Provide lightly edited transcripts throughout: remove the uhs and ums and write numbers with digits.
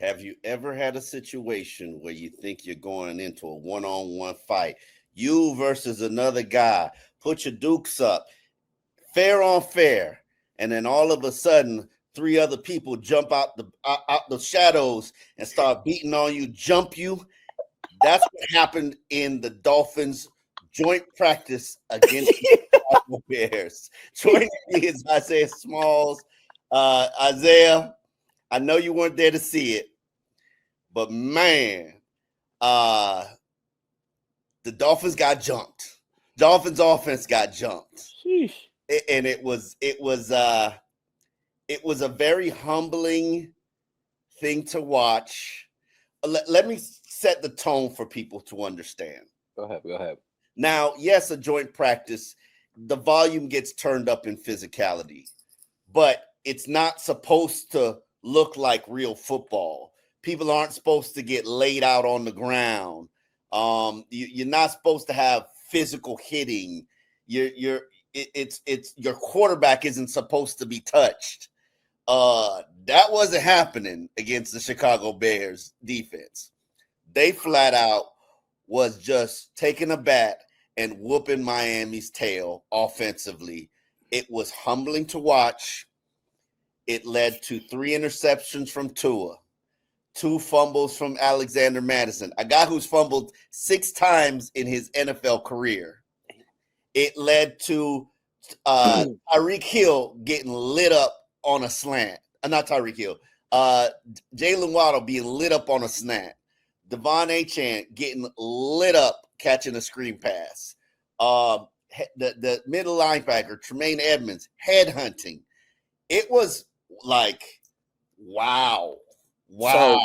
Have you ever had a situation where you think you're going into a one-on-one fight, you versus another guy, put your dukes up, fair on fair, and then all of a sudden, three other people jump out the shadows and start beating on you, jump you? That's what happened in the Dolphins joint practice against the Chicago Bears. Joining me is Isaiah Smalls. Isaiah, I know you weren't there to see it, but man, uh, the Dolphins got jumped. Dolphins offense got jumped, Sheesh. and it was a very humbling thing to watch. Let me set the tone for people to understand. Go ahead. Now, yes, a joint practice, the volume gets turned up in physicality, but it's not supposed to look like real football. People aren't supposed to get laid out on the ground. You're not supposed to have physical hitting. It's your quarterback isn't supposed to be touched. That wasn't happening against the Chicago Bears defense. They flat out was just taking a bat and whooping Miami's tail offensively. It was humbling to watch. It led to 3 interceptions from Tua, 2 fumbles from Alexander Madison, a guy who's fumbled 6 times in his NFL career. It led to Tyreek Hill getting lit up on a slant. Not Tyreek Hill. Jalen Waddle being lit up on a slant. Devon Achane getting lit up catching a screen pass. The middle linebacker, Tremaine Edmonds, headhunting. It was like, wow. So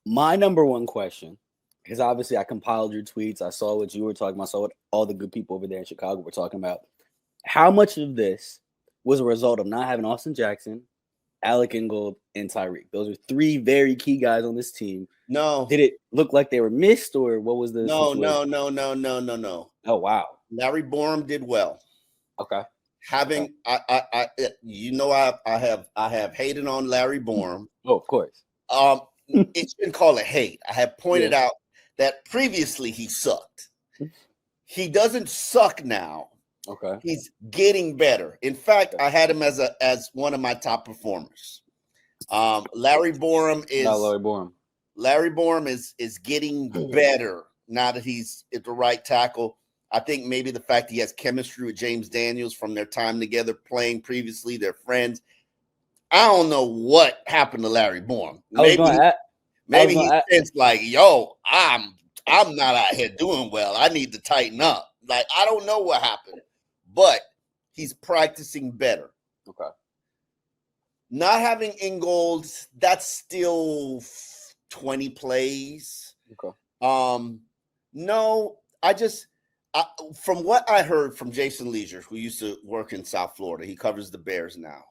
my number one question, because obviously I compiled your tweets. I saw what you were talking about. I saw what all the good people over there in Chicago were talking about. How much of this was a result of not having Austin Jackson, Alec Ingold, and Tyreek? Those are 3 very key guys on this team. No. Did it look like they were missed, or what was the No. Oh, wow. Larry Borum did well. Okay. Having I have hated on Larry Borum. Oh, of course. It's been called a hate. I have pointed out that previously he sucked. He doesn't suck now. Okay. He's getting better. In fact, I had him as one of my top performers. Larry Borum is getting better now that he's at the right tackle. I think maybe the fact he has chemistry with James Daniels from their time together playing previously, they're friends. I don't know what happened to Larry Borum. Maybe he thinks like, yo, I'm not out here doing well. I need to tighten up. Like, I don't know what happened, but he's practicing better. Okay. Not having Ingold, that's still 20 plays. Okay. No, from what I heard from Jason Leisure, who used to work in South Florida, he covers the Bears now.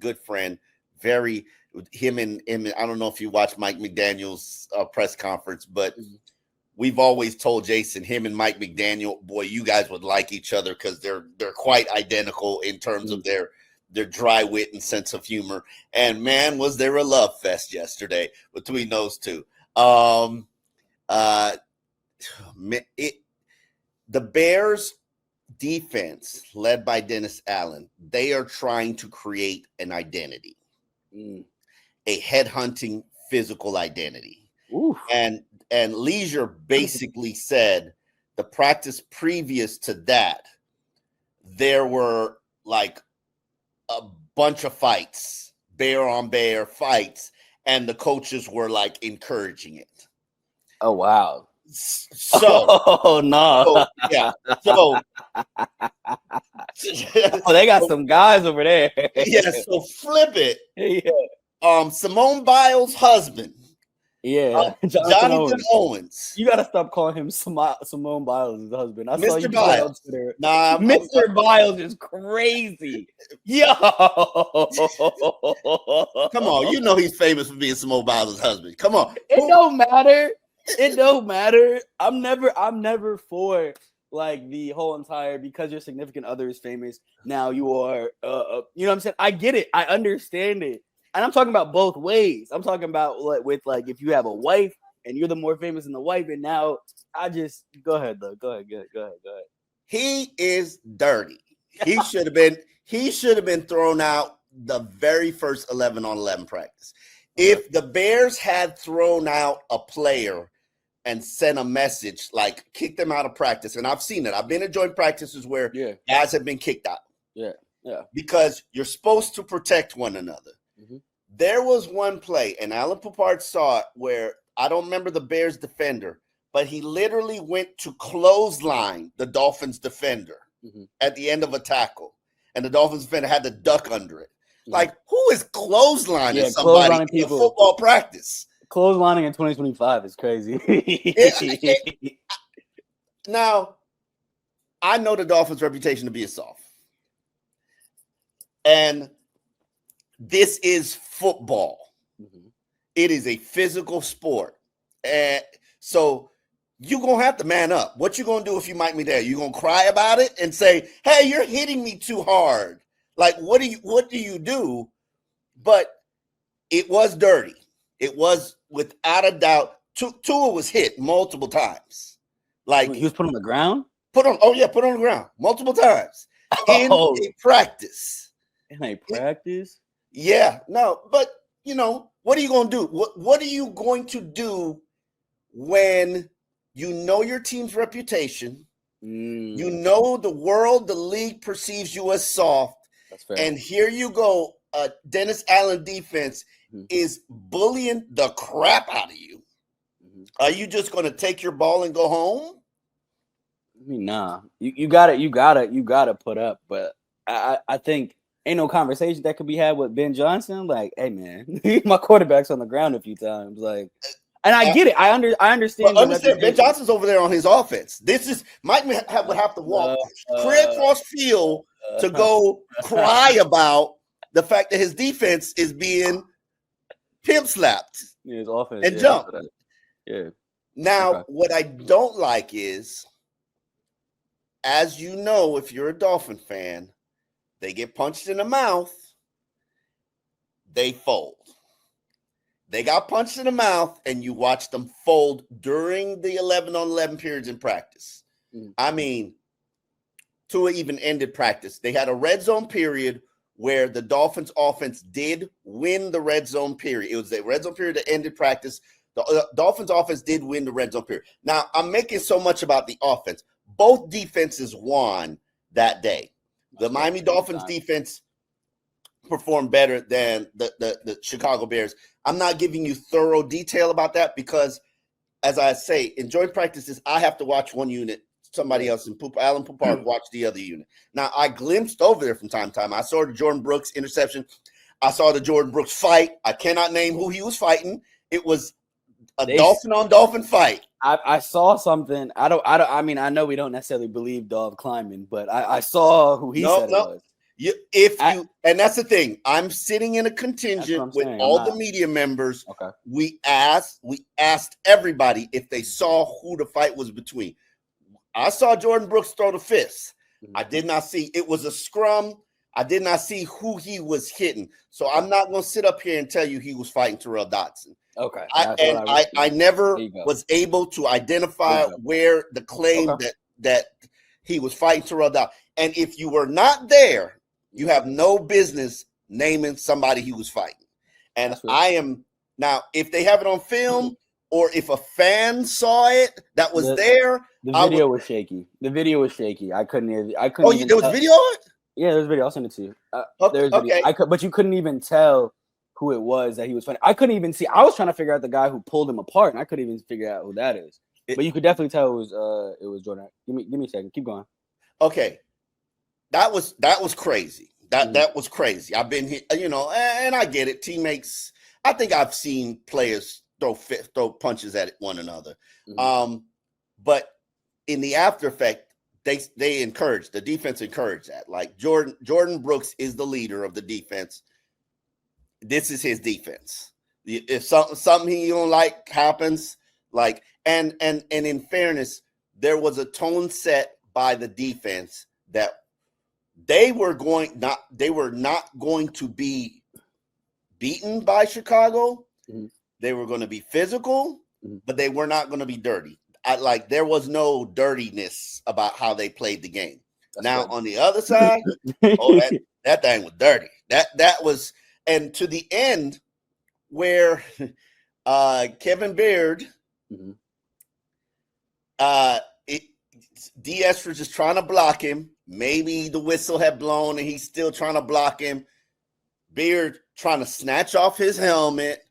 Good friend, him and I don't know if you watch Mike McDaniel's press conference, but we've always told Jason, him and Mike McDaniel, boy, you guys would like each other because they're quite identical in terms of their dry wit and sense of humor. And man, was there a love fest yesterday between those two. The Bears defense, led by Dennis Allen, they are trying to create an identity, a headhunting physical identity. Oof. And Leisure basically said the practice previous to that, there were like a bunch of fights, bear on bear fights, and the coaches were like encouraging it. Oh, wow. So, no. So they got some guys over there. So flip it. Yeah. Simone Biles' husband. Yeah. Jonathan Owens. You gotta stop calling him Simone Biles' husband. I saw you Mr. on Twitter. Nah, Mr. Biles is crazy. Yo. Come on, you know he's famous for being Simone Biles' husband. Come on. It don't matter. It don't matter. I'm never for like the whole entire because your significant other is famous. Now you are you know what I'm saying? I get it. I understand it. And I'm talking about both ways. I'm talking about if you have a wife and you're the more famous than the wife, and now go ahead though. Go ahead. He is dirty. He should have been thrown out the very first 11-on-11 practice. If the Bears had thrown out a player and sent a message, like kick them out of practice, and I've seen it. I've been in joint practices where guys have been kicked out. Yeah. Because you're supposed to protect one another. Mm-hmm. There was one play, and Alan Poupart saw it, where I don't remember the Bears defender, but he literally went to clothesline the Dolphins defender at the end of a tackle, and the Dolphins defender had to duck under it. Mm-hmm. Like, who is clotheslining somebody in a football practice? Clotheslining in 2025 is crazy. Now, I know the Dolphins' reputation to be a soft. And this is football. Mm-hmm. It is a physical sport. And so you're going to have to man up. What you going to do if you might me there? You going to cry about it and say, hey, you're hitting me too hard. Like, what do you do? But it was dirty. It was, without a doubt, Tua was hit multiple times. Like, he was put on the ground? Put on the ground multiple times in a practice. In a practice? Yeah, no, but what are you going to do? What are you going to do when you know your team's reputation? You know the world, the league perceives you as soft. That's fair. And here you go, Dennis Allen defense is bullying the crap out of you. Mm-hmm. Are you just going to take your ball and go home? I mean, nah. You gotta put up. But I think ain't no conversation that could be had with Ben Johnson. Like, hey man, my quarterback's on the ground a few times. Like, and I get it. I understand. Well, understand. Ben Johnson's over there on his offense. This is Mike would have to walk across field to go cry about the fact that his defense is being pimp slapped. Yeah, his offense and jump. Yeah. Now, what I don't like is, as you know, if you're a Dolphin fan, they get punched in the mouth, they fold. They got punched in the mouth, and you watch them fold during the 11-on-11 periods in practice. I mean, Tua even ended practice. They had a red zone period where the Dolphins offense did win the red zone period. It was the red zone period that ended practice. The Dolphins offense did win the red zone period. Now, I'm making so much about the offense. Both defenses won that day. The Miami Dolphins defense performed better than the Chicago Bears. I'm not giving you thorough detail about that because, as I say, in joint practices, I have to watch one unit. Somebody else, and Alan Poupart watched the other unit. Now, I glimpsed over there from time to time. I saw the Jordan Brooks interception. I saw the Jordan Brooks fight. I cannot name who he was fighting. It was a Dolphin-on-Dolphin fight. I saw something. I mean, I know we don't necessarily believe Dov Kleiman, but I saw who he said it was. And that's the thing. I'm sitting in a contingent with all the media members. Okay. We asked everybody if they saw who the fight was between. I saw Jordan Brooks throw the fist. I did not see. It was a scrum. I did not see who he was hitting. So I'm not going to sit up here and tell you he was fighting Terrell Dotson. Okay. I never was able to identify where the claim that he was fighting Terrell Dotson. And if you were not there, you have no business naming somebody he was fighting. And I am now, if they have it on film or if a fan saw it that was there. The video was shaky. The video was shaky. I couldn't. Oh, there was video on it? Yeah, there's video. I'll send it to you. Okay. But you couldn't even tell who it was that he was fighting. I couldn't even see. I was trying to figure out the guy who pulled him apart, and I couldn't even figure out who that is. But you could definitely tell it was Jordan. Give me a second. Keep going. Okay, that was crazy. That was crazy. I've been here, and I get it. Teammates. I think I've seen players throw punches at one another. But in the after effect, they encourage, the defense encouraged that. Like Jordan Brooks is the leader of the defense. This is his defense. If something he don't like happens, like and in fairness, there was a tone set by the defense that they were not going to be beaten by Chicago. Mhm. They were going to be physical, but they were not going to be dirty. There was no dirtiness about how they played the game. That's now, good. on the other side, that thing was dirty. That was, and to the end where Kevin Beard, Mhm. D. Estridge is trying to block him. Maybe the whistle had blown and he's still trying to block him. Beard trying to snatch off his helmet,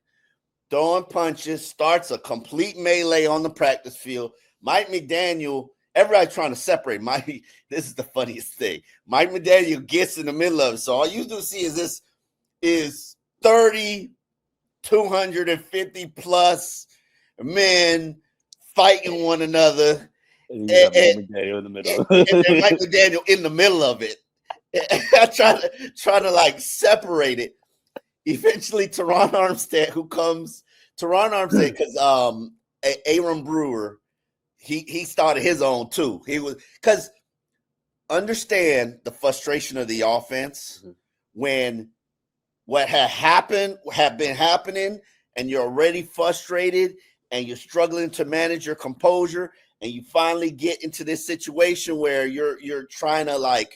throwing punches, starts a complete melee on the practice field. Mike McDaniel, everybody trying to separate. This is the funniest thing. Mike McDaniel gets in the middle of it. So all you do see is 30, 250 plus men fighting one another. And Mike McDaniel in the middle. And Mike McDaniel in the middle of it. I try to like separate it. Eventually, Teron Armstead, because Aaron Brewer, he started his own too. He was, because understand the frustration of the offense when what had been happening, and you're already frustrated and you're struggling to manage your composure, and you finally get into this situation where you're trying to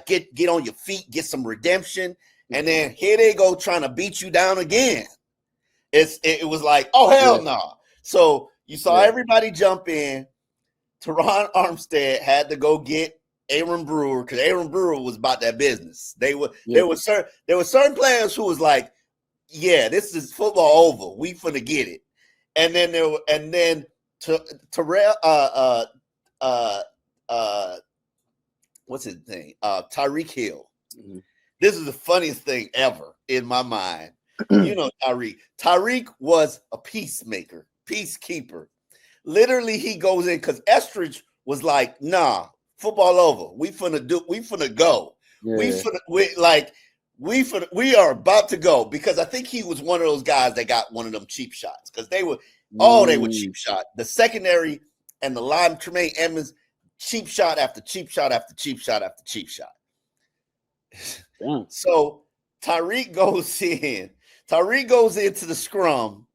get on your feet, get some redemption, and then here they go trying to beat you down again. It was like, oh hell no. Nah. So you saw everybody jump in. Teron Armstead had to go get Aaron Brewer because Aaron Brewer was about that business. There were certain players who was like, yeah, this is football over. We finna get it. And then Terrell what's his name? Tyreek Hill. Mm-hmm. This is the funniest thing ever in my mind. You know Tyreek. Tyreek was a peacekeeper. Literally, he goes in because Estridge was like, nah, football over. We finna go. Yeah. We are about to go, because I think he was one of those guys that got one of them cheap shots, because they were cheap shot. The secondary and the line, Tremaine Edmonds, cheap shot after cheap shot after cheap shot after cheap shot. So Tyreek goes into the scrum,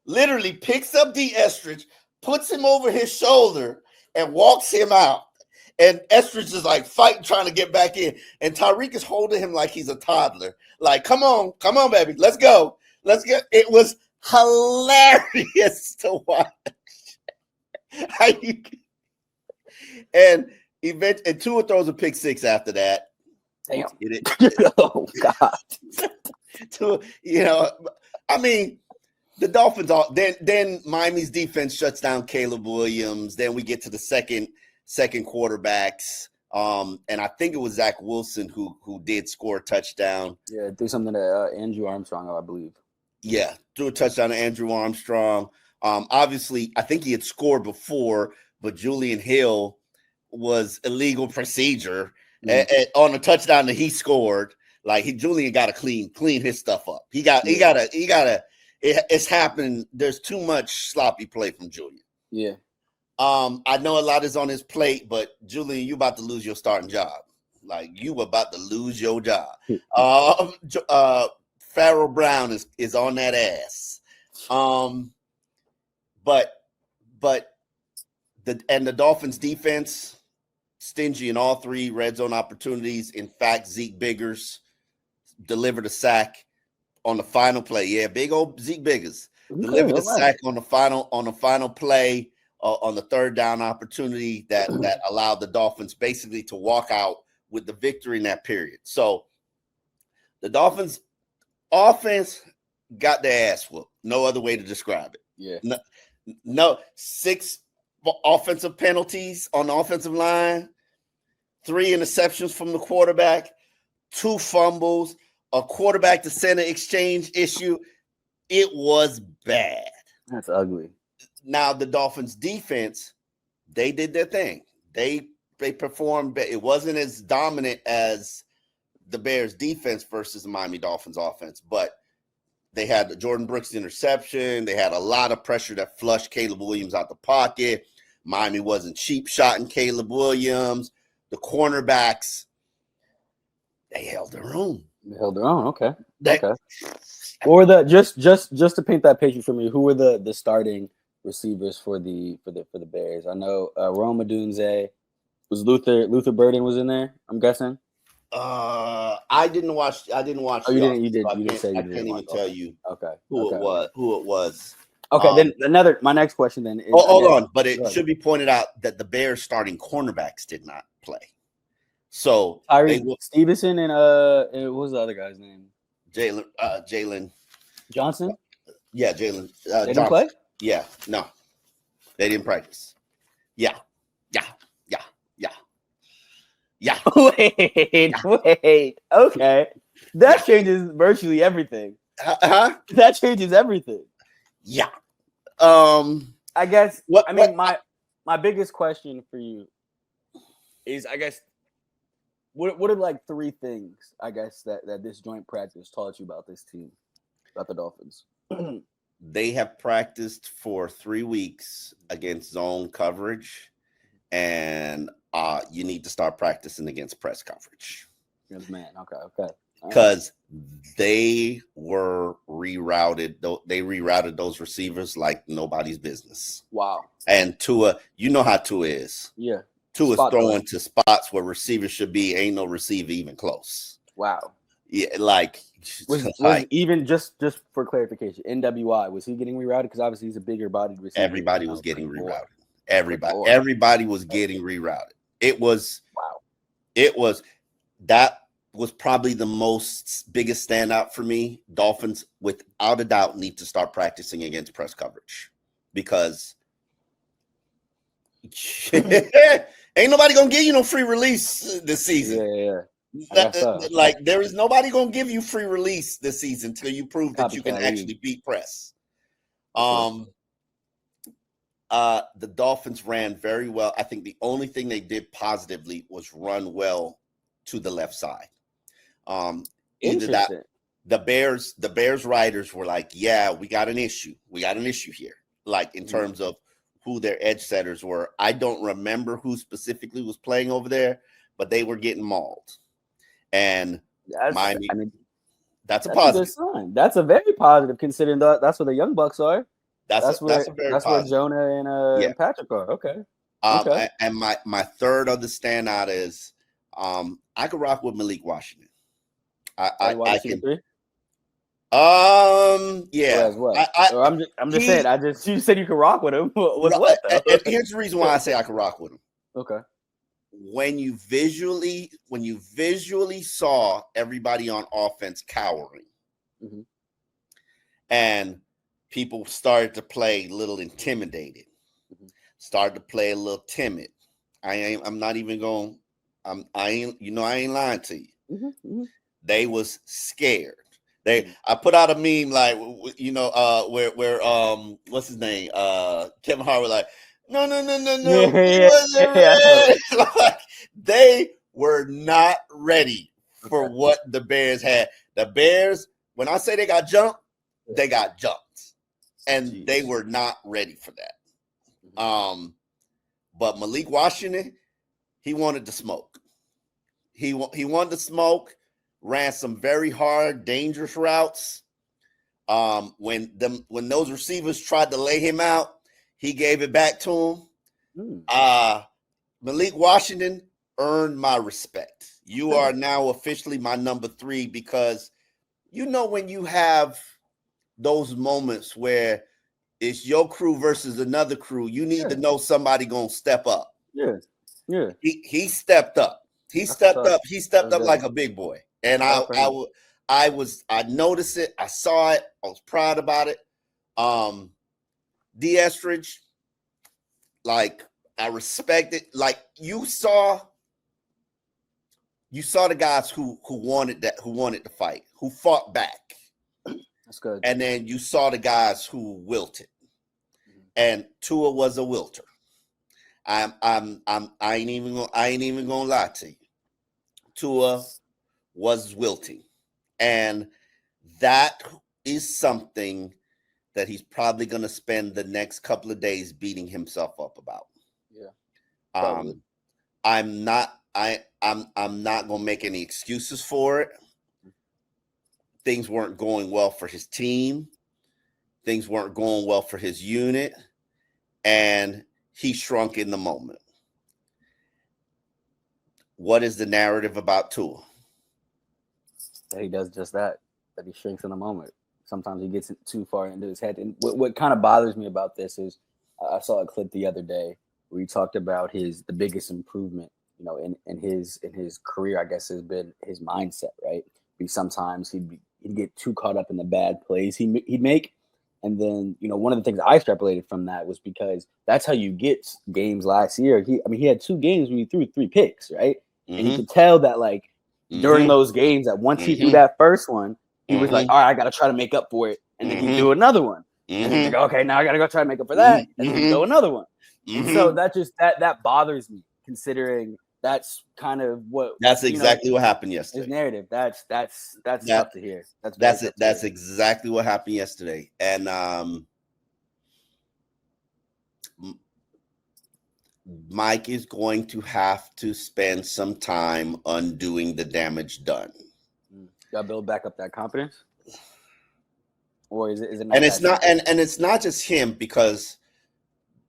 literally picks up D. Estridge, puts him over his shoulder, and walks him out. And Estridge is like fighting, trying to get back in. And Tyreek is holding him like he's a toddler. Like, come on, baby. Let's go. It was hilarious to watch. And Tua throws a pick six after that. Damn. Oh, God. I mean, the Dolphins then Miami's defense shuts down Caleb Williams. Then we get to the second quarterbacks. And I think it was Zach Wilson who did score a touchdown. Yeah, do something to Andrew Armstrong, I believe. Yeah, threw a touchdown to Andrew Armstrong. Obviously, I think he had scored before, but Julian Hill was illegal procedure on the touchdown that he scored. Like Julian got to clean his stuff up. It's happening. There's too much sloppy play from Julian. Yeah. I know a lot is on his plate, but Julian, you about to lose your starting job. Like, you about to lose your job. Farrell Brown is on that ass. But the Dolphins defense, stingy in all three red zone opportunities. In fact, Zeke Biggers delivered a sack on the final play. Yeah, big old Zeke Biggers delivered a sack on the final play on the third down opportunity that allowed the Dolphins basically to walk out with the victory in that period. So the Dolphins offense got their ass whooped. No other way to describe it. Yeah. No 6 offensive penalties on the offensive line, 3 interceptions from the quarterback, 2 fumbles, a quarterback to center exchange issue. It was bad. That's ugly. Now the Dolphins defense, they did their thing. They performed. It wasn't as dominant as the Bears defense versus the Miami Dolphins offense, but they had the Jordan Brooks interception. They had a lot of pressure that flushed Caleb Williams out the pocket. Miami wasn't cheap shotting Caleb Williams. The cornerbacks, they held their own. Okay. Okay. Or just to paint that picture for me, who were the starting receivers for the Bears? I know Rome Odunze was Luther Burden was in there. I'm guessing. I didn't watch. Oh, the you offense, didn't. so You didn't say I you can't didn't even watch. tell you Okay. who it was. Who it was. Okay. Then my next question then is. Hold on, but it should be pointed out that the Bears starting cornerbacks did not play. So Tyree Stevenson and what was the other guy's name? Jalen Johnson. Yeah, Jalen. They didn't play. Yeah, no, they didn't practice. Yeah. Wait. Okay, that changes virtually everything. That changes everything. Yeah. I guess. My biggest question for you is, I guess, what are like three things, I guess, that this joint practice taught you about this team, about the Dolphins? They have practiced for 3 weeks against zone coverage, and you need to start practicing against press coverage. Yes, man. Okay. Because they were rerouted. They rerouted those receivers like nobody's business. Wow. And Tua, you know how Tua is. Yeah. Tua's throwing to spots where receivers should be. Ain't no receiver even close. Wow. Yeah, was even just for clarification, NWI, was he getting rerouted? Because obviously he's a bigger bodied receiver. Everybody was getting rerouted. Everybody was getting rerouted. It was that was probably the biggest standout for me. Dolphins, without a doubt, need to start practicing against press coverage, because ain't nobody gonna give you no free release this season. Yeah. There is nobody gonna give you free release this season until you prove that you can actually beat press. The Dolphins ran very well. I think the only thing they did positively was run well to the left side. Either that, the Bears writers were like, yeah, we got an issue. We got an issue here. Like, in terms of who their edge setters were. I don't remember who specifically was playing over there, but they were getting mauled. And Miami, that's a positive. A good sign. That's a very positive, considering that's where the Young Bucks are. That's where Jonah and Patrick are. Okay. And my third of the standout is I could rock with Malik Washington. I can. Yeah. I'm just saying. You said you could rock with him. What? And here's the reason why I say I could rock with him. Okay. When you visually saw everybody on offense cowering, and people started to play a little intimidated, started to play a little timid. I ain't lying to you. They was scared. I put out a meme where what's his name? Kevin Hart was like, no. Like, they were not ready for what the Bears had. The Bears, when I say they got jumped, they got jumped, and they were not ready for that. But Malik Washington, he wanted to smoke. He wanted to smoke. Ran some very hard, dangerous routes. When those receivers tried to lay him out, he gave it back to him. Malik Washington earned my respect. You are now officially my number 3, because when you have those moments where it's your crew versus another crew, you need to know somebody gonna step up. Yeah. He stepped up. He stepped up. He stepped up like a big boy. And I noticed it. I saw it. I was proud about it. D. Estridge, like, I respect it. Like, you saw the guys who wanted to fight, who fought back. That's good. And then you saw the guys who wilted. And Tua was a wilter. I ain't even gonna lie to you. Tua was wilting, and that is something that he's probably going to spend the next couple of days beating himself up about. Yeah. I'm not going to make any excuses for it, things weren't going well for his team. Things weren't going well for his unit, and he shrunk in the moment. What is the narrative about Tua? He does just that he shrinks in the moment. Sometimes he gets too far into his head. And what kind of bothers me about this is I saw a clip the other day where he talked about the biggest improvement, in his career, I guess, has been his mindset, right? Because sometimes he'd get too caught up in the bad plays he'd make. And then, one of the things I extrapolated from that was because that's how you get games last year. He had 2 games when he threw 3 picks, right? Mm-hmm. And you could tell that, like, during those games, that once he threw that first one, he was like, all right, I got to try to make up for it. And then he'd do another one. And then like, okay, now I got to go try to make up for that. And then he'd go another one. And so that bothers me, considering that's kind of what that's exactly what happened yesterday. His narrative. That's tough to hear. That's exactly what happened yesterday. And Mike is going to have to spend some time undoing the damage done. Gotta build back up that confidence. Or is it not? And it's not and it's not just him, because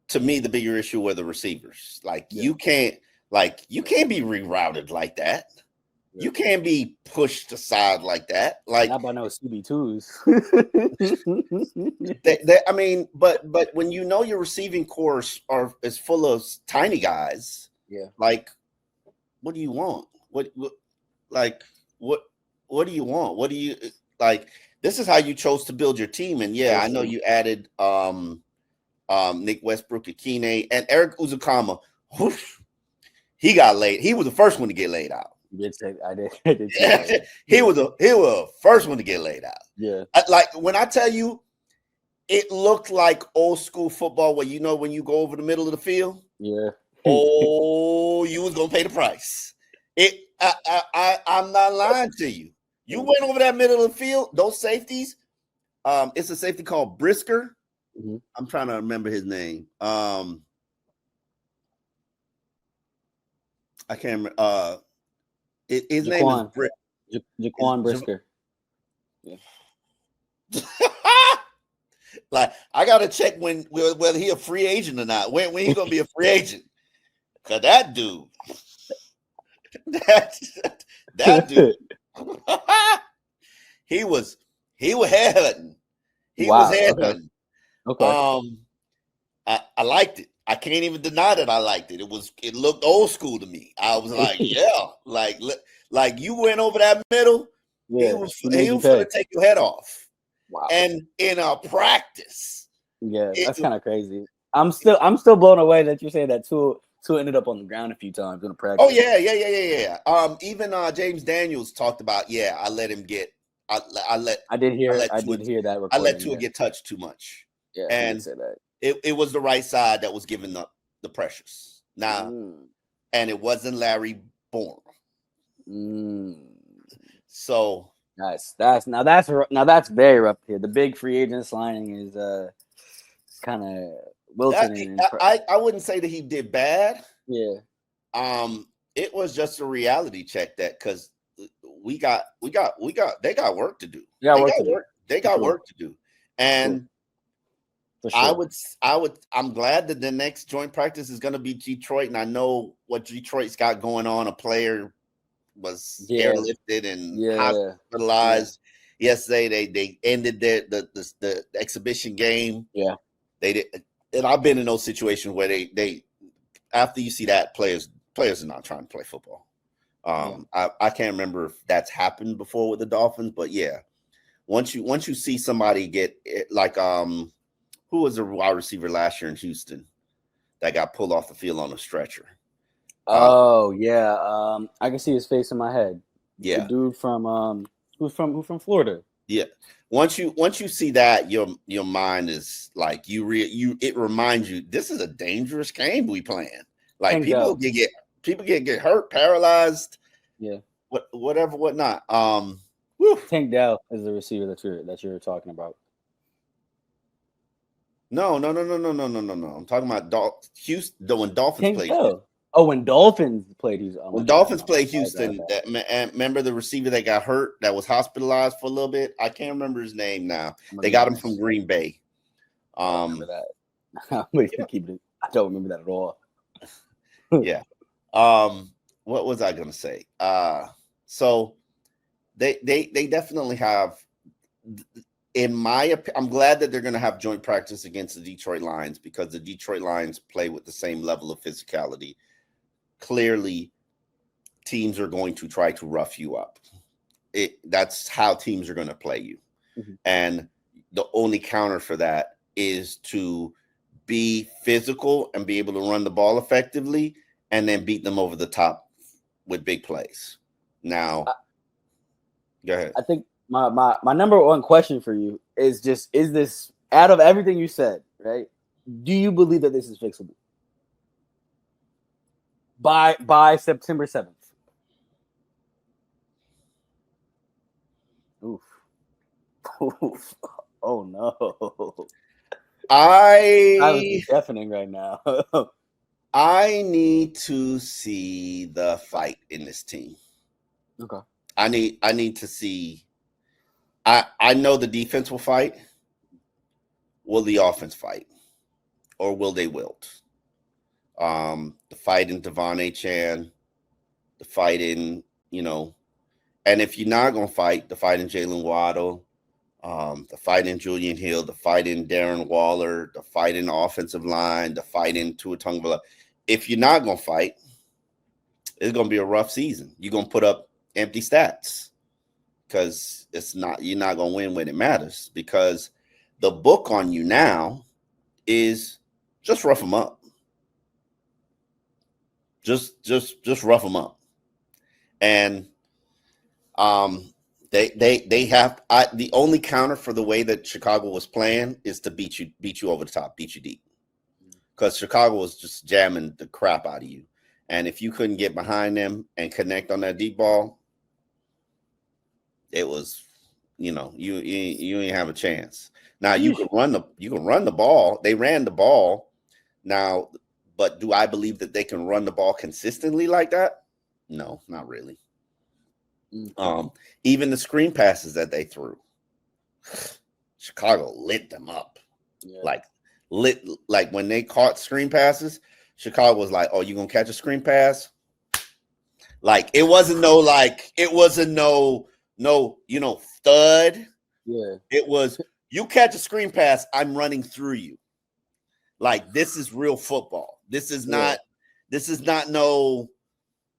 to me the bigger issue were the receivers. Like you can't be rerouted like that. Yeah. You can't be pushed aside like that. Like, not by no CB2s. But when your receiving core is full of tiny guys, like, what do you want? What do you want? What do you like? This is how you chose to build your team. And I know you added Nick Westbrook, Akine, and Eric Uzukama. He got laid. He was the first one to get laid out. I did. He was the first one to get laid out. Yeah. Like, when I tell you, it looked like old school football where, when you go over the middle of the field. Yeah. You was gonna pay the price. I'm not lying to you. You went over that middle of the field. Those safeties. It's a safety called Brisker. Mm-hmm. I'm trying to remember his name. I can't remember. His name is Jaquan Brisker. Yeah. Like, I gotta check whether he a free agent or not. When he gonna be a free agent? Cause that dude, that dude, he was headhunting. He was headhunting. Okay. I liked it. I can't even deny that I liked it. It looked old school to me. I was like, like you went over that middle. Yeah, he was going to take your head off. Wow. And in a practice. Yeah, that's kind of crazy. I'm still blown away that you're saying that Tua ended up on the ground a few times in a practice. Oh yeah. Even James Daniels talked about, I let him get. I did hear that. I let Tua get touched too much. Yeah, and I did say that. It was the right side that was giving up the pressures. Now, and it wasn't Larry Bourne. So that's very rough here. The big free agent signing is kind of wilting. I wouldn't say that he did bad. Yeah. It was just a reality check that, because they got work to do. They got work to do. And sure. I'm glad that the next joint practice is going to be Detroit, and I know what Detroit's got going on. A player was airlifted and hospitalized yesterday. They ended the exhibition game. Yeah, they did, and I've been in those situations where they after you see that, players are not trying to play football. I can't remember if that's happened before with the Dolphins, but once you see somebody get like who was a wide receiver last year in Houston that got pulled off the field on a stretcher? I can see his face in my head. Yeah, the dude from who's from Florida. Yeah, once you see that, your mind is like it reminds you, this is a dangerous game we playing. Like, people get hurt, paralyzed. Yeah, whatnot. Tank Dell is the receiver that you're talking about. No. I'm talking about Houston. When Dolphins played. Oh, when Dolphins played Houston. Oh, When Dolphins God. played Houston, remember the receiver that got hurt, that was hospitalized for a little bit? I can't remember his name now. They got him from Green Bay. I don't remember that. I don't remember that at all. Yeah. What was I gonna say? So they definitely have. In my opinion, I'm glad that they're going to have joint practice against the Detroit Lions, because the Detroit Lions play with the same level of physicality. Clearly, teams are going to try to rough you up. That's how teams are going to play you. Mm-hmm. And the only counter for that is to be physical and be able to run the ball effectively, and then beat them over the top with big plays. Now, go ahead. I think my number one question for you is this, out of everything you said, right? Do you believe that this is fixable by September 7th? Oof. Oof. Oh no. I was deafening right now. I need to see the fight in this team. Okay. I need to see. I know the defense will fight. Will the offense fight, or will they wilt? The fight in Devon Achane, the fight in, and if you're not gonna fight, the fight in Jalen Waddle, the fight in Julian Hill, the fight in Darren Waller, the fight in the offensive line, the fight in Tua Tagovailoa. If you're not gonna fight, it's gonna be a rough season. You're gonna put up empty stats, because you're not gonna win when it matters, because the book on you now is just rough them up. Just rough them up. And they have the only counter for the way that Chicago was playing is to beat you over the top, beat you deep. Because Chicago was just jamming the crap out of you. And if you couldn't get behind them and connect on that deep ball, it was, you ain't have a chance. Now you can run the ball. They ran the ball. Now, but do I believe that they can run the ball consistently like that? No, not really. Even the screen passes that they threw, Chicago lit them up. Yeah. Like when they caught screen passes, Chicago was like, "Oh, you gonna catch a screen pass?" Like it wasn't no thud. Yeah, it was, you catch a screen pass, I'm running through you. Like, this is real football. This is not no,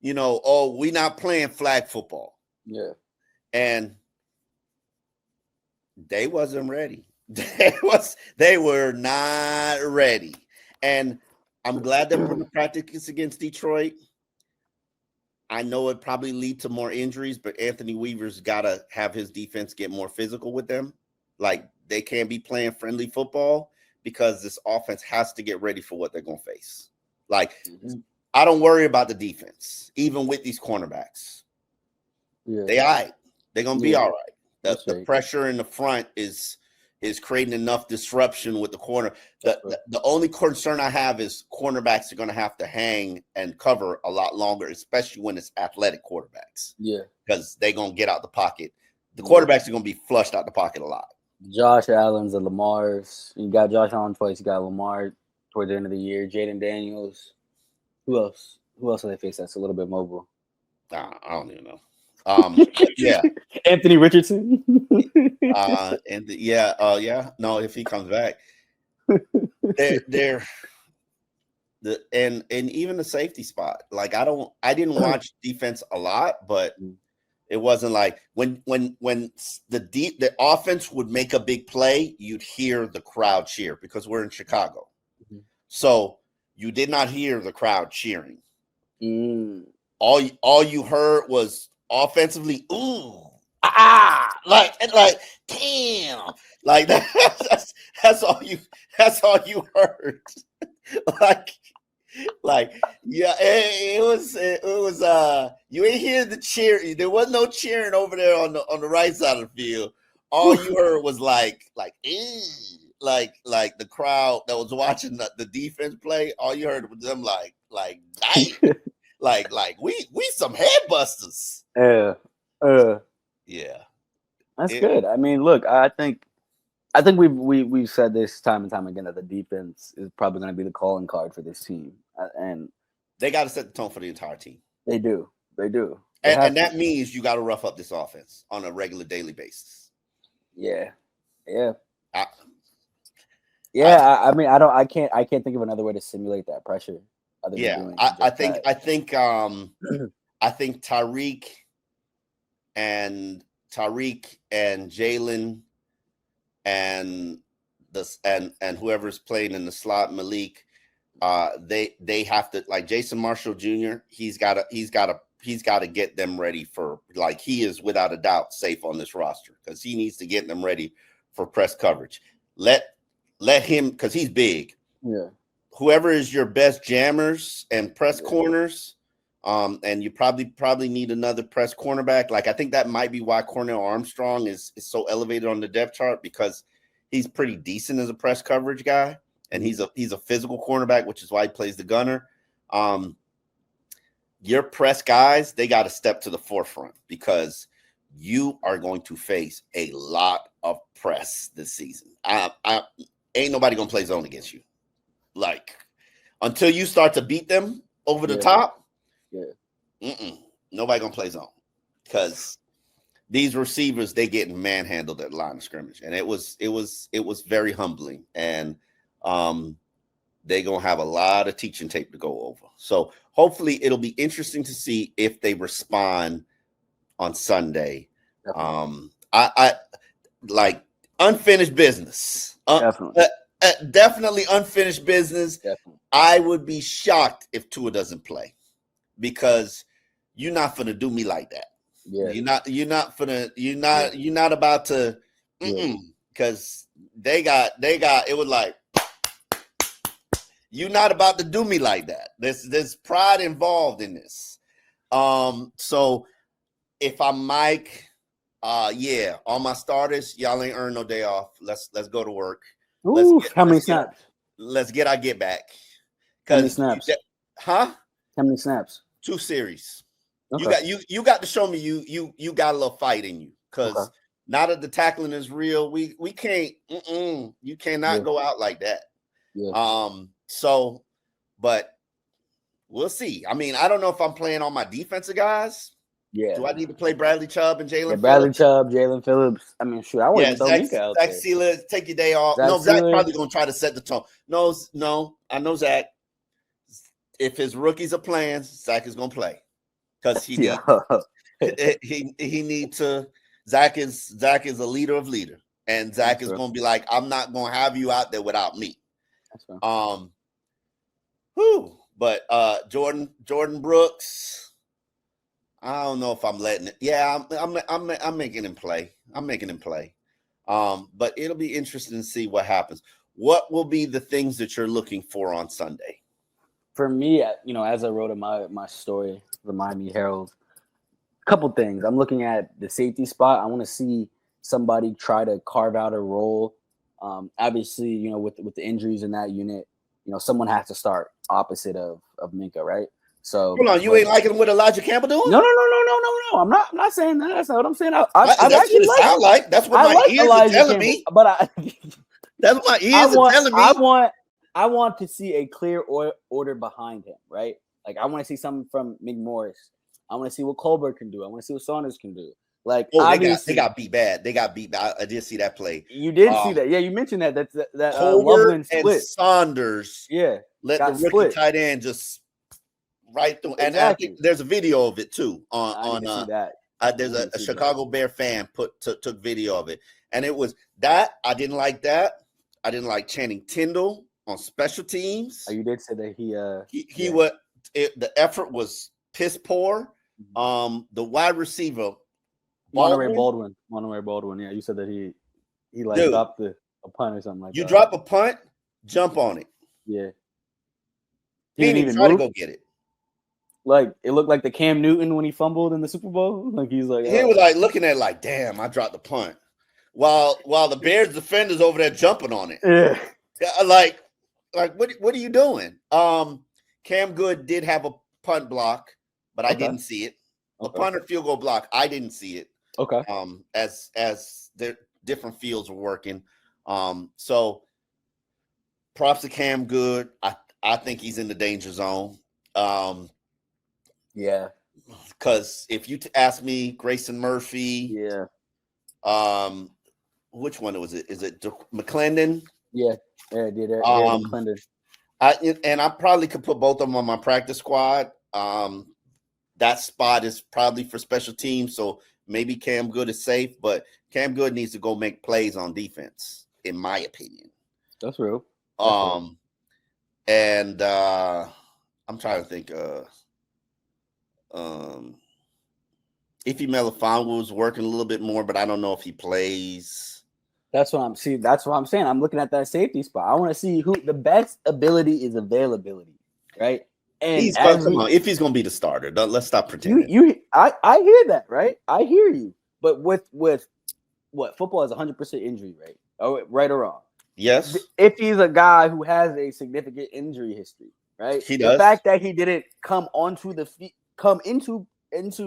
oh, we not playing flag football. Yeah. And they wasn't ready. They were not ready. And I'm glad they're putting the practice against Detroit. I know it probably lead to more injuries, but Anthony Weaver's got to have his defense get more physical with them. Like, they can't be playing friendly football, because this offense has to get ready for what they're going to face. Like, I don't worry about the defense, even with these cornerbacks. Yeah. They're going to be all right. The pressure in the front is creating enough disruption with the corner. The only concern I have is cornerbacks are going to have to hang and cover a lot longer, especially when it's athletic quarterbacks. Yeah. Because they're going to get out the pocket. The quarterbacks are going to be flushed out the pocket a lot. Josh Allen's and Lamar's. You got Josh Allen twice. You got Lamar towards the end of the year. Jaden Daniels. Who else? Who else do they face that's a little bit mobile? I don't even know. Yeah. Anthony Richardson. No, if he comes back. They're and even the safety spot. Like, I didn't watch defense a lot, but it wasn't like when the offense would make a big play, you'd hear the crowd cheer, because we're in Chicago. Mm-hmm. So you did not hear the crowd cheering. All you heard was offensively, ooh, like damn, like that's all you heard. like yeah, it was you ain't hear the cheer. There was no cheering over there on the right side of the field. All you heard was like the crowd that was watching the defense play. All you heard was them like Like, like we some head busters. Yeah. Yeah. That's good. I mean, look, I think we've said this time and time again that the defense is probably going to be the calling card for this team, and they got to set the tone for the entire team. They do. And that means you got to rough up this offense on a regular daily basis. Yeah. I can't think of another way to simulate that pressure. I think Tyreek and Jalen and whoever's playing in the slot, Malik, they have to, like Jason Marshall Jr. He's got to get them ready for, like, he is without a doubt safe on this roster because he needs to get them ready for press coverage. Let him, because he's big. Yeah. Whoever is your best jammers and press corners, and you probably need another press cornerback. Like, I think that might be why Cornell Armstrong is so elevated on the depth chart, because he's pretty decent as a press coverage guy, and he's a physical cornerback, which is why he plays the gunner. Your press guys, they got to step to the forefront because you are going to face a lot of press this season. Ain't nobody gonna play zone against you. Like, until you start to beat them over the top, nobody gonna play zone, because these receivers, they getting manhandled at the line of scrimmage, and it was very humbling, and they gonna have a lot of teaching tape to go over. So hopefully it'll be interesting to see if they respond on Sunday. I like unfinished business. Definitely unfinished business. Definitely. I would be shocked if Tua doesn't play, because you're not gonna do me like that. Yeah. You're not about to, because they got it was like, you're not about to do me like that. There's pride involved in this. So if I'm Mike, all my starters, y'all ain't earned no day off. Let's go to work. How many snaps? Let's get our get back. How many snaps? How many snaps? 2 series. Okay. You got to show me you got a little fight in you, because now that the tackling is real, we can't. You cannot go out like that. Yeah. So, but we'll see. I mean, I don't know if I'm playing all my defensive guys. Yeah. Do I need to play Bradley Chubb and Jalen? Bradley Chubb, Jalen Phillips. I mean, shoot, I wouldn't throw Mika out there. Zach Sealer, take your day off. Zach Zach's Sealer. probably gonna try to set the tone. No, I know Zach. If his rookies are playing, Zach is gonna play, because he need to. Zach is a leader of leaders, and Zach is gonna be like, I'm not gonna have you out there without me. That's right. But Jordan Brooks, I don't know if I'm letting it. Yeah, I'm making him play. But it'll be interesting to see what happens. What will be the things that you're looking for on Sunday? For me, as I wrote in my story, the Miami Herald, a couple things. I'm looking at the safety spot. I want to see somebody try to carve out a role. Obviously, with the injuries in that unit, someone has to start opposite of Minka, right? So hold on, you ain't liking what Elijah Campbell doing? No. I'm not saying that. That's not what I'm saying. I've that's actually what it sound like. That's what my ears are telling me. But that's what my ears are telling me. I want to see a clear order behind him, right? Like, I want to see something from McMorris. I want to see what Colbert can do. I want to see what Saunders can do. Like, they got beat bad. They got beat bad. I did see that play. You did see that. Yeah, you mentioned that. That Colbert and Saunders. Yeah, let the rookie split. tight end just right through. Exactly. And I think there's a video of it too on that. There's a Chicago Bear fan took video of it, and it was that I didn't like that. I didn't like Channing Tindall on special teams. Oh, you did say that he the effort was piss poor. The wide receiver Monterey Baldwin. Yeah, you said that he dropped a punt or something like that. You drop a punt, jump on it. Yeah. He didn't even try to go get it. Like, it looked like the Cam Newton when he fumbled in the Super Bowl. Like, he's like, he was like looking at it like, damn, I dropped the punt. While the Bears defenders over there jumping on it. Yeah. Like what are you doing? Cam Good did have a punt block, but I didn't see it. A punt or field goal block, I didn't see it. Okay. As the different fields were working. So props to Cam Good. I think he's in the danger zone. Yeah. Because if you ask me, Grayson Murphy. Yeah. Which one was it? Is it McClendon? Yeah. McClendon. I probably could put both of them on my practice squad. That spot is probably for special teams, so maybe Cam Good is safe, but Cam Good needs to go make plays on defense, in my opinion. That's real. And I'm trying to think. Ify Melifonwu was working a little bit more, but I don't know if he plays. That's what I'm saying. I'm looking at that safety spot. I want to see who the best ability is availability, right? And if he's going to be the starter, let's stop pretending. I hear that, right? I hear you. But with what football is 100% injury rate, right or wrong? Yes. If he's a guy who has a significant injury history, right? He does. The fact that he didn't come into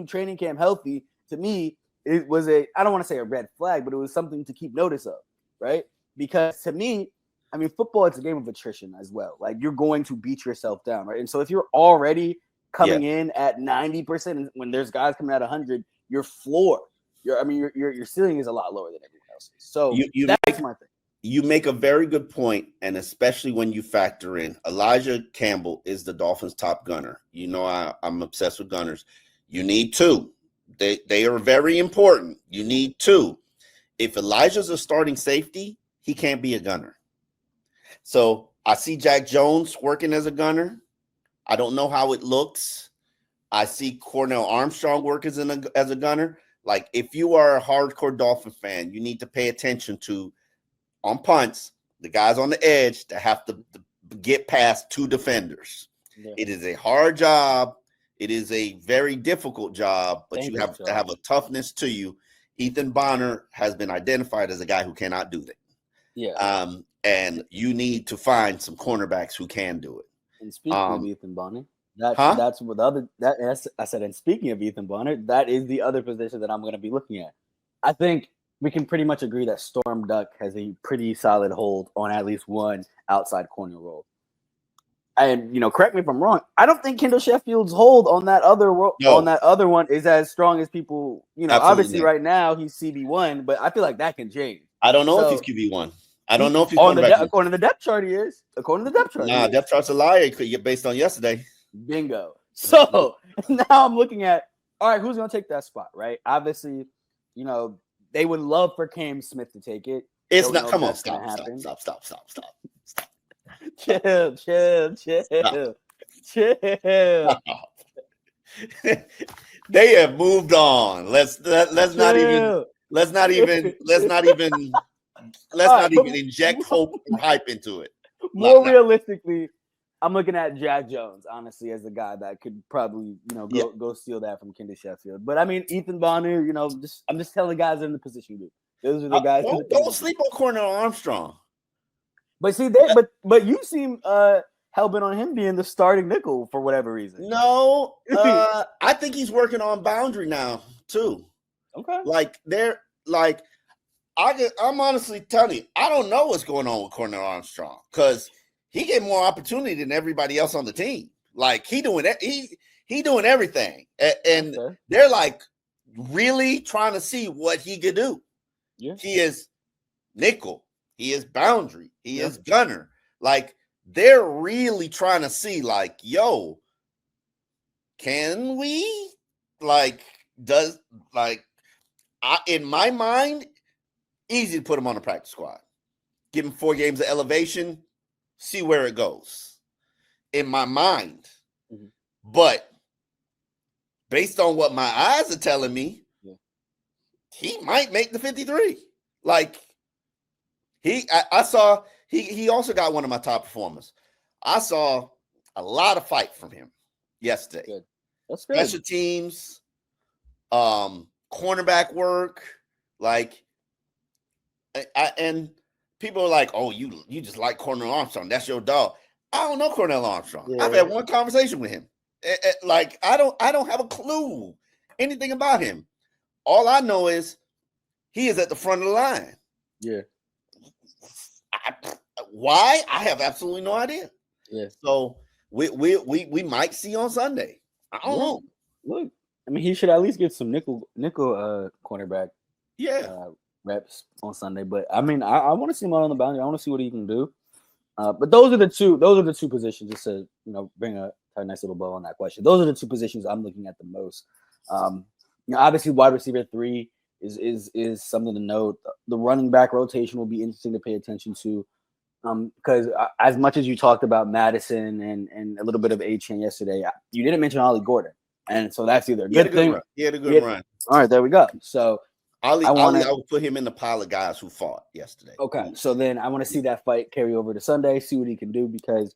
training camp healthy, to me, it was I don't want to say a red flag, but it was something to keep notice of, right? Because to me, I mean, football, it's a game of attrition as well. Like, you're going to beat yourself down, right? And so if you're already coming in at 90%, when there's guys coming at 100, your floor, your ceiling is a lot lower than everyone else's. So that's my thing. You make a very good point, and especially when you factor in Elijah Campbell is the Dolphins' top gunner. You know, I'm obsessed with gunners. You need two. They are very important. You need two. If Elijah's a starting safety, he can't be a gunner. So I see Jack Jones working as a gunner. I don't know how it looks. I see Cornell Armstrong work as a gunner. Like, if you are a hardcore Dolphin fan, you need to pay attention to, on punts, the guys on the edge that have to get past two defenders. Yeah. It is a hard job. It is a very difficult job, but you have to have a toughness to you. Ethan Bonner has been identified as a guy who cannot do that. Yeah. And you need to find some cornerbacks who can do it. And speaking of Ethan Bonner, that's what I said. And speaking of Ethan Bonner, that is the other position that I'm going to be looking at. I think we can pretty much agree that Storm Duck has a pretty solid hold on at least one outside corner role. And, correct me if I'm wrong, I don't think Kendall Sheffield's hold on that other one is as strong as people, obviously right now he's CB1, but I feel like that can change. I don't know if he's QB1. I don't know if he's according to the depth chart he is. According to the depth chart. Nah, depth chart's a liar based on yesterday. Bingo. So now I'm looking at, all right, who's going to take that spot, right? Obviously, they would love for Cam Smith to take it. It's not. Come on, stop. Chill. They have moved on. Let's not even inject hope or hype into it. More realistically, I'm looking at Jack Jones, honestly, as the guy that could probably, go steal that from Kendall Sheffield. But I mean, Ethan Bonner, I'm just telling guys in the position group. Those are the guys. Don't sleep on Cornell Armstrong. But see, but you seem hell-bent on him being the starting nickel for whatever reason. No, I think he's working on boundary now too. Okay, I'm honestly telling you, I don't know what's going on with Cornell Armstrong because he get more opportunity than everybody else on the team. Like, he doing everything, and they're like really trying to see what he could do. Yeah. He is nickel. He is boundary. He is gunner. Like, they're really trying to see, like, yo, can we? In my mind, easy to put him on the practice squad. Give him 4 games of elevation, see where it goes. In my mind. Mm-hmm. But based on what my eyes are telling me, he might make the 53. Like, I saw he also got one of my top performers. I saw a lot of fight from him yesterday. Good. That's good. Special teams, cornerback work, and people are like, "Oh, you just like Cornell Armstrong? That's your dog." I don't know Cornell Armstrong. Yeah. I've had one conversation with him. Like I don't have a clue anything about him. All I know is he is at the front of the line. Yeah. Why? I have absolutely no idea. Yeah. So we might see on Sunday. I don't know. Look, I mean, he should at least get some nickel cornerback reps on Sunday. But I mean, I want to see him out on the boundary. I want to see what he can do. But those are the two positions. Just to bring a nice little bow on that question. Those are the two positions I'm looking at the most. Obviously, wide receiver 3 is something to note. The running back rotation will be interesting to pay attention to. Because as much as you talked about Madison and a little bit of A-Chain yesterday, you didn't mention Ollie Gordon. And so that's either a good thing. He had a good run. All right, there we go. So I would put him in the pile of guys who fought yesterday. Okay, so then I want to see that fight carry over to Sunday, see what he can do. Because,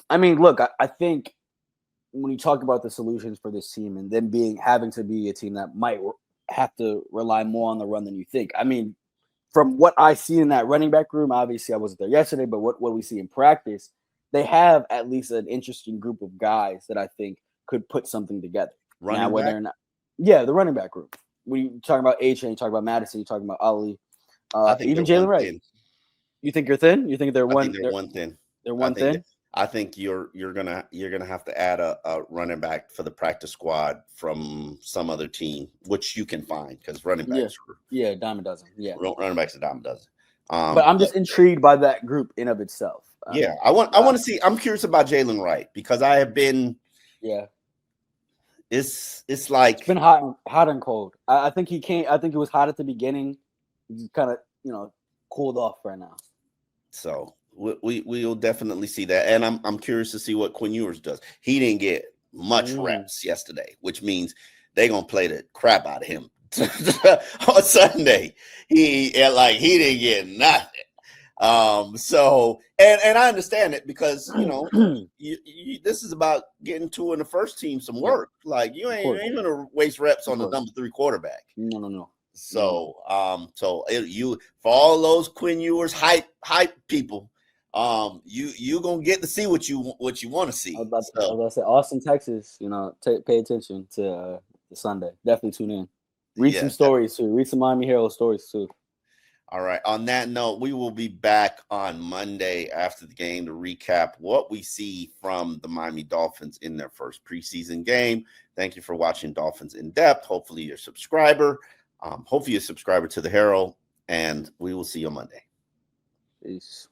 I mean, look, I think when you talk about the solutions for this team and them having to be a team that might have to rely more on the run than you think. I mean, from what I see in that running back room, obviously I wasn't there yesterday, but what we see in practice, they have at least an interesting group of guys that I think could put something together. The running back group. When you talking about A-Chain, you talk about Madison, you talking about Ali, even Jalen Wright. You think you're thin? You think they're one thin? They're one thin. I think you're gonna have to add a running back for the practice squad from some other team, which you can find because running backs. Yeah, dime a dozen. Yeah, running backs a dime a dozen. But I'm just intrigued by that group in of itself. I want to see. I'm curious about Jalen Wright because I have been. Yeah. It's like it's been hot and cold. I think he can't. I think it was hot at the beginning. He's kind of cooled off right now. So we'll definitely see that, and I'm curious to see what Quinn Ewers does. He didn't get much reps yesterday, which means they're gonna play the crap out of him on Sunday. He didn't get nothing. So and I understand it because this is about getting to in the first team some work. Like you ain't gonna waste reps on the number 3 quarterback. No. So for all those Quinn Ewers hype people, you gonna get to see what you want to see. I was about to say Austin, Texas. Pay attention to Sunday. Definitely tune in. Read some stories too. Read some Miami Herald stories too. All right. On that note, we will be back on Monday after the game to recap what we see from the Miami Dolphins in their first preseason game. Thank you for watching Dolphins in Depth. Hopefully you're a subscriber. Hopefully you're a subscriber to the Herald, and we will see you on Monday. Peace.